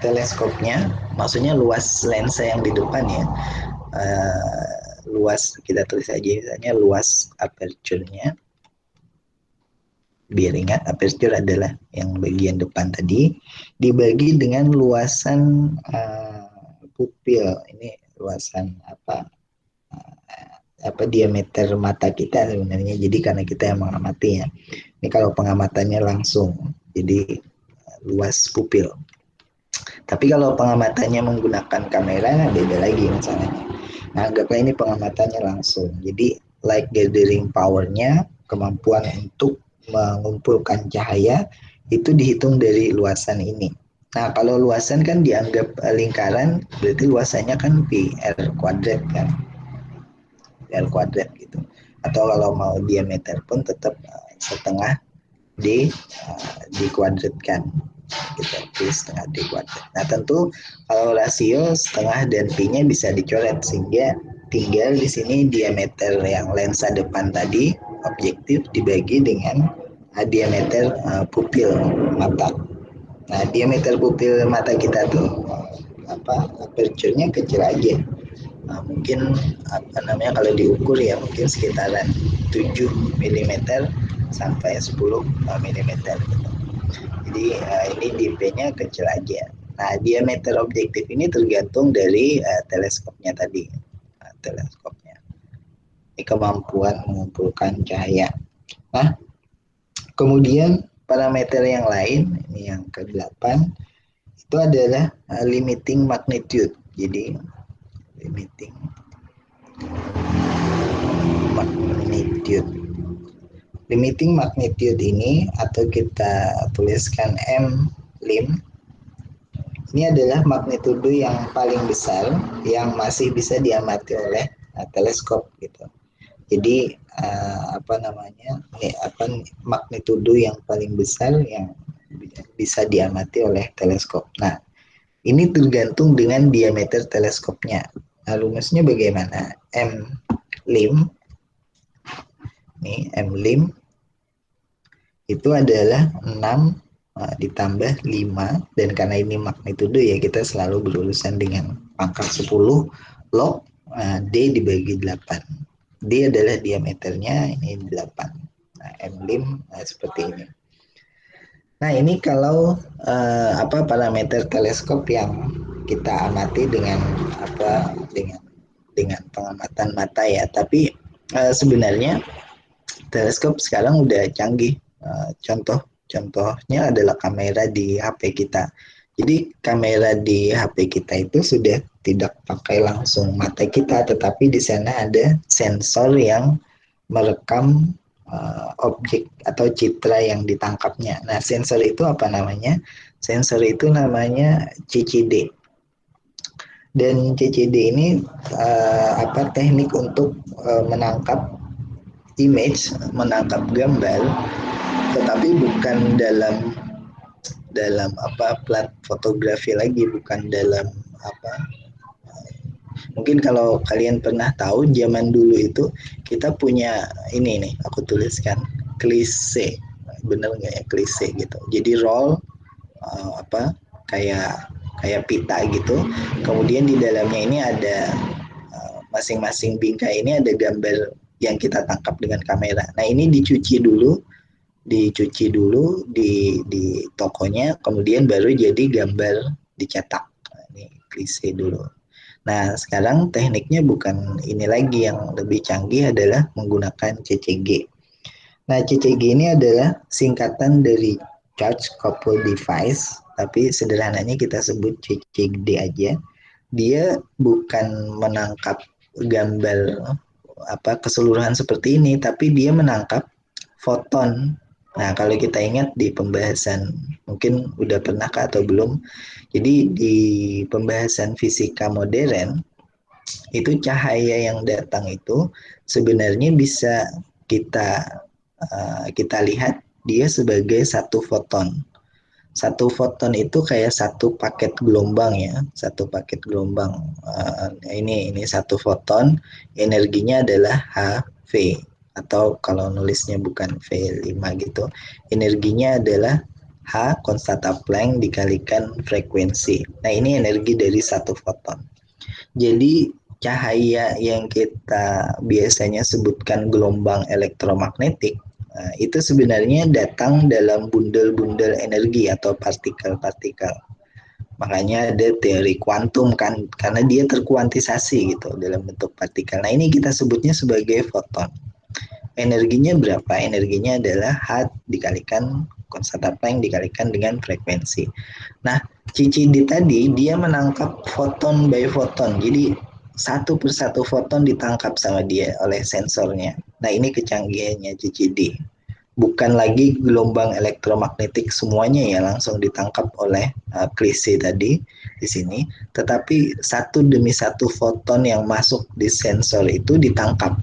teleskopnya, maksudnya luas lensa yang di depan ya. Luas, kita tulis aja misalnya luas aperture-nya. Biar ingat, aperture adalah yang bagian depan tadi, dibagi dengan luasan pupil. Ini luasan diameter mata kita sebenarnya. Jadi karena kita yang mengamati ya. Ini kalau pengamatannya langsung, jadi luas pupil. Tapi kalau pengamatannya menggunakan kamera, beda lagi masalahnya. Nah, anggaplah ini pengamatannya langsung. Jadi light gathering power-nya, kemampuan untuk mengumpulkan cahaya, itu dihitung dari luasan ini. Nah, kalau luasan kan dianggap lingkaran, berarti luasannya kan pi r kuadrat kan. R kuadrat gitu. Atau kalau mau diameter pun tetap setengah dikuadratkan gitu, pi setengah d kuadrat. Nah, tentu kalau rasio setengah dan pi-nya bisa dicoret, sehingga tinggal di sini diameter yang lensa depan tadi objektif dibagi dengan diameter pupil mata. Nah, diameter pupil mata kita tuh aperture-nya kecil aja. Nah, mungkin kalau diukur ya mungkin sekitaran 7 mm sampai 10 mm gitu. Jadi ini dp-nya kecil aja. Nah, diameter objektif ini tergantung dari teleskopnya tadi. Teleskopnya. Ini kemampuan mengumpulkan cahaya. Nah, kemudian parameter yang lain, ini yang ke-8, itu adalah limiting magnitude. Jadi limiting magnitude. Limiting magnitude ini, atau kita tuliskan M lim, ini adalah magnitudo yang paling besar yang masih bisa diamati oleh teleskop gitu. Jadi magnitudo yang paling besar yang bisa diamati oleh teleskop. Nah, ini tergantung dengan diameter teleskopnya. Nah, rumusnya bagaimana? M lim, ini M lim itu adalah 6 ditambah 5, dan karena ini magnitudo ya kita selalu berurusan dengan pangkat 10 log D dibagi 8. D adalah diameternya, ini 8. Nah, M-lim seperti ini. Nah, ini kalau parameter teleskop yang kita amati dengan dengan pengamatan mata ya. Tapi sebenarnya teleskop sekarang udah canggih. Contohnya adalah kamera di HP kita. Jadi kamera di HP kita itu sudah tidak pakai langsung mata kita, tetapi di sana ada sensor yang merekam objek atau citra yang ditangkapnya. Nah, sensor itu apa namanya? Sensor itu namanya CCD. Dan CCD ini teknik untuk menangkap image, menangkap gambar, tetapi bukan dalam plat fotografi lagi, bukan dalam mungkin kalau kalian pernah tahu zaman dulu itu kita punya ini nih, aku tuliskan klise, bener nggak ya klise gitu. Jadi roll kayak pita gitu, kemudian di dalamnya ini ada masing-masing bingkai ini ada gambar yang kita tangkap dengan kamera. Nah, ini dicuci dulu di tokonya, kemudian baru jadi gambar dicetak. Nah, ini klise dulu. Nah, sekarang tekniknya bukan ini lagi, yang lebih canggih adalah menggunakan CCG. Nah, CCG ini adalah singkatan dari Charge Coupled Device, tapi sederhananya kita sebut CCD aja. Dia bukan menangkap gambar keseluruhan seperti ini, tapi dia menangkap foton. Nah, kalau kita ingat di pembahasan, mungkin udah pernah atau belum, jadi di pembahasan fisika modern, itu cahaya yang datang itu sebenarnya bisa kita lihat dia sebagai satu foton. Satu foton itu kayak satu paket gelombang ya, satu paket gelombang. Ini satu foton, energinya adalah HV, atau kalau nulisnya bukan V5 gitu, energinya adalah H konstanta Planck dikalikan frekuensi. Nah, ini energi dari satu foton. Jadi cahaya yang kita biasanya sebutkan gelombang elektromagnetik, itu sebenarnya datang dalam bundel-bundel energi atau partikel-partikel. Makanya ada teori kuantum kan, karena dia terkuantisasi gitu dalam bentuk partikel. Nah, ini kita sebutnya sebagai foton. Energinya berapa? Energinya adalah H dikalikan konstanta Planck dikalikan dengan frekuensi. Nah, CCD tadi dia menangkap foton by foton. Jadi satu persatu foton ditangkap sama dia oleh sensornya. Nah, ini kecanggihannya CCD. Bukan lagi gelombang elektromagnetik semuanya ya langsung ditangkap oleh klise tadi di sini, tetapi satu demi satu foton yang masuk di sensor itu ditangkap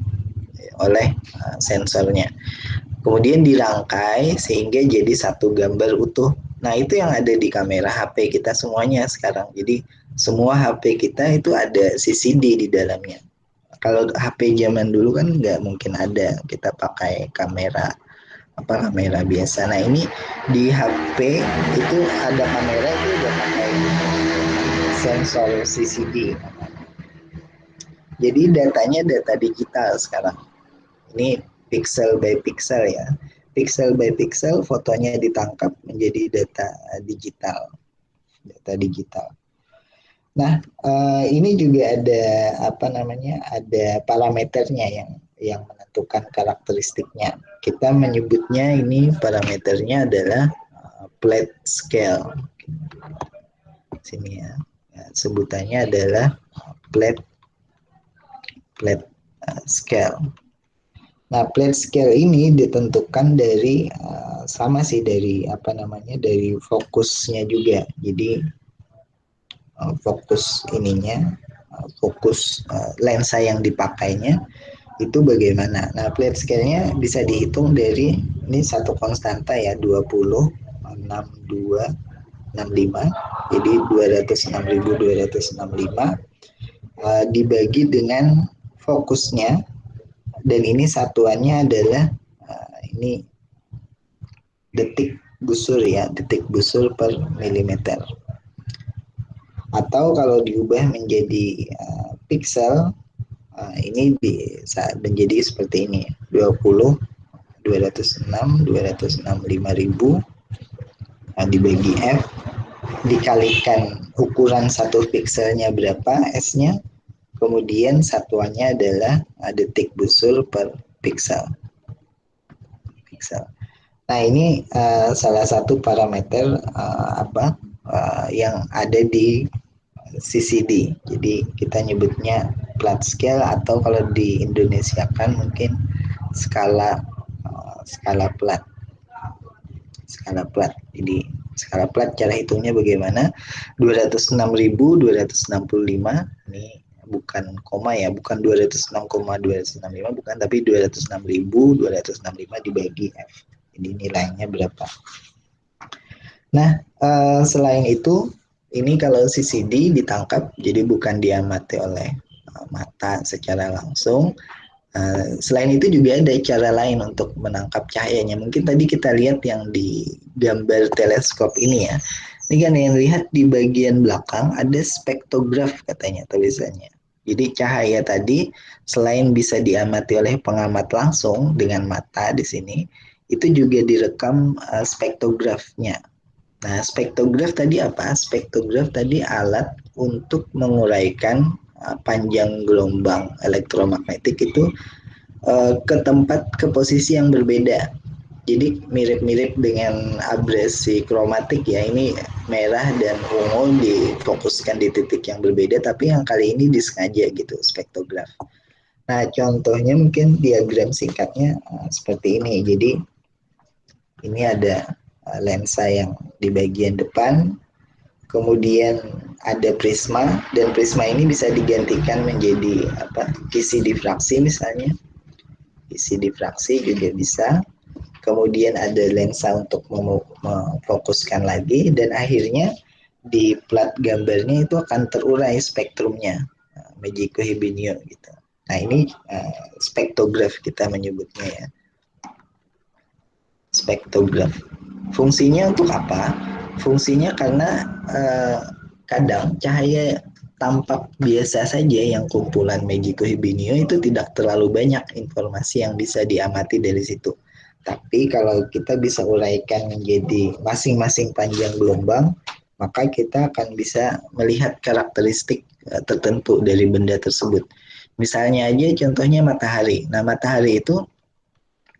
oleh sensornya. Kemudian dirangkai sehingga jadi satu gambar utuh. Nah, itu yang ada di kamera HP kita semuanya sekarang. Jadi semua HP kita itu ada CCD di dalamnya. Kalau HP zaman dulu kan nggak mungkin ada, kita pakai kamera biasa. Nah, ini di HP itu ada kamera itu udah pakai sensor CCD. Jadi datanya data digital sekarang. Ini pixel by pixel ya. Pixel by pixel fotonya ditangkap menjadi data digital. Data digital. Nah, ini juga ada ada parameternya yang menentukan karakteristiknya. Kita menyebutnya ini parameternya adalah plate scale. Sini ya. Sebutannya adalah plate scale. Nah, plate scale ini ditentukan dari sama sih dari dari fokusnya juga. Jadi fokus fokus lensa yang dipakainya itu bagaimana. Nah, plate scale-nya bisa dihitung dari ini satu konstanta ya 20, 62, 65. Jadi 206.265 dibagi dengan fokusnya, dan ini satuannya adalah ini detik busur ya, detik busur per milimeter. Atau kalau diubah menjadi pixel, Ini bisa menjadi seperti ini, 20, 206, 265.000 dibagi F, dikalikan ukuran satu pikselnya berapa S-nya, kemudian satuannya adalah detik busul per piksel. Nah, ini salah satu parameter yang ada di CCD. Jadi kita nyebutnya plat scale, atau kalau di Indonesia kan mungkin skala plat. Skala plat. Jadi skala plat cara hitungnya bagaimana? 206.265, ini bukan koma ya, bukan 206,265 bukan, tapi 206.265 dibagi F. Jadi nilainya berapa? Nah, selain itu, ini kalau CCD ditangkap, jadi bukan diamati oleh mata secara langsung. Selain itu juga ada cara lain untuk menangkap cahayanya. Mungkin tadi kita lihat yang di gambar teleskop ini ya. Ini kan yang lihat di bagian belakang ada spektograf katanya tulisannya. Jadi cahaya tadi selain bisa diamati oleh pengamat langsung dengan mata di sini, itu juga direkam spektografnya. Nah, spektograf tadi apa? Spektograf tadi alat untuk menguraikan panjang gelombang elektromagnetik itu ke posisi yang berbeda. Jadi mirip-mirip dengan abrasi kromatik ya. Ini merah dan ungu difokuskan di titik yang berbeda, tapi yang kali ini disengaja gitu, spektograf. Nah, contohnya mungkin diagram singkatnya seperti ini. Jadi ini ada lensa yang di bagian depan, kemudian ada prisma, dan prisma ini bisa digantikan menjadi kisi difraksi misalnya. Kisi difraksi juga bisa. Kemudian ada lensa untuk memfokuskan lagi, dan akhirnya di plat gambarnya itu akan terurai spektrumnya, Magico Hibernio gitu. Nah, ini spektograf kita menyebutnya ya. Spektograf. Fungsinya untuk apa? Fungsinya karena kadang cahaya tampak biasa saja yang kumpulan Magico Hibernio itu tidak terlalu banyak informasi yang bisa diamati dari situ. Tapi kalau kita bisa uraikan menjadi masing-masing panjang gelombang, maka kita akan bisa melihat karakteristik tertentu dari benda tersebut. Misalnya aja contohnya matahari. Nah, matahari itu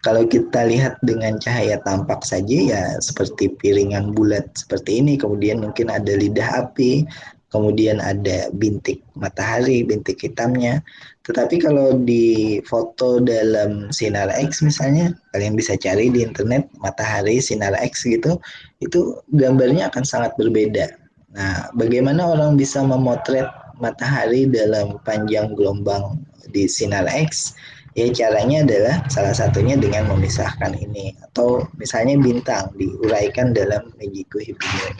kalau kita lihat dengan cahaya tampak saja ya seperti piringan bulat seperti ini, kemudian mungkin ada lidah api, kemudian ada bintik matahari, bintik hitamnya. Tetapi kalau di foto dalam sinar X misalnya, kalian bisa cari di internet matahari sinar X gitu, itu gambarnya akan sangat berbeda. Nah, bagaimana orang bisa memotret matahari dalam panjang gelombang di sinar X? Ya, caranya adalah salah satunya dengan memisahkan ini, atau misalnya bintang diuraikan dalam Magico Hibernio.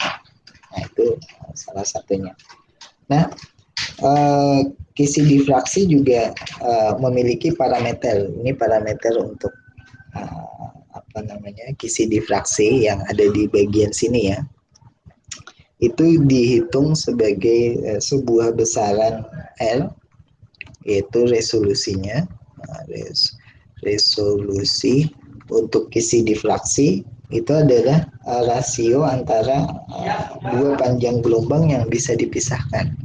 Nah, itu salah satunya. Nah, kisi difraksi juga memiliki parameter. Ini parameter untuk kisi difraksi yang ada di bagian sini ya. Itu dihitung sebagai sebuah besaran R, yaitu resolusinya. Resolusi untuk kisi difraksi itu adalah rasio antara dua panjang gelombang yang bisa dipisahkan,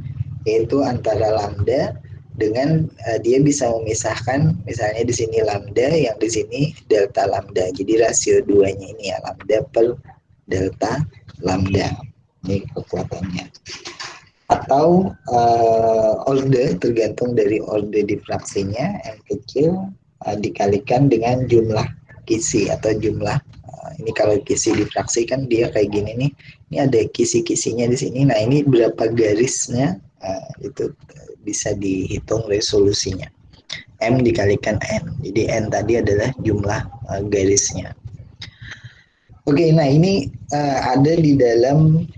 yaitu antara lambda dengan dia bisa memisahkan, misalnya di sini lambda, yang di sini delta lambda. Jadi rasio duanya ini ya, lambda per delta lambda. Ini kekuatannya. Atau orde, tergantung dari orde difraksinya, yang kecil dikalikan dengan jumlah kisi atau jumlah ini kalau kisi difraksi kan dia kayak gini nih, ini ada kisi-kisinya di sini. Nah, ini berapa garisnya itu bisa dihitung resolusinya. M dikalikan N, jadi N tadi adalah jumlah garisnya. Oke, nah ini ada di dalam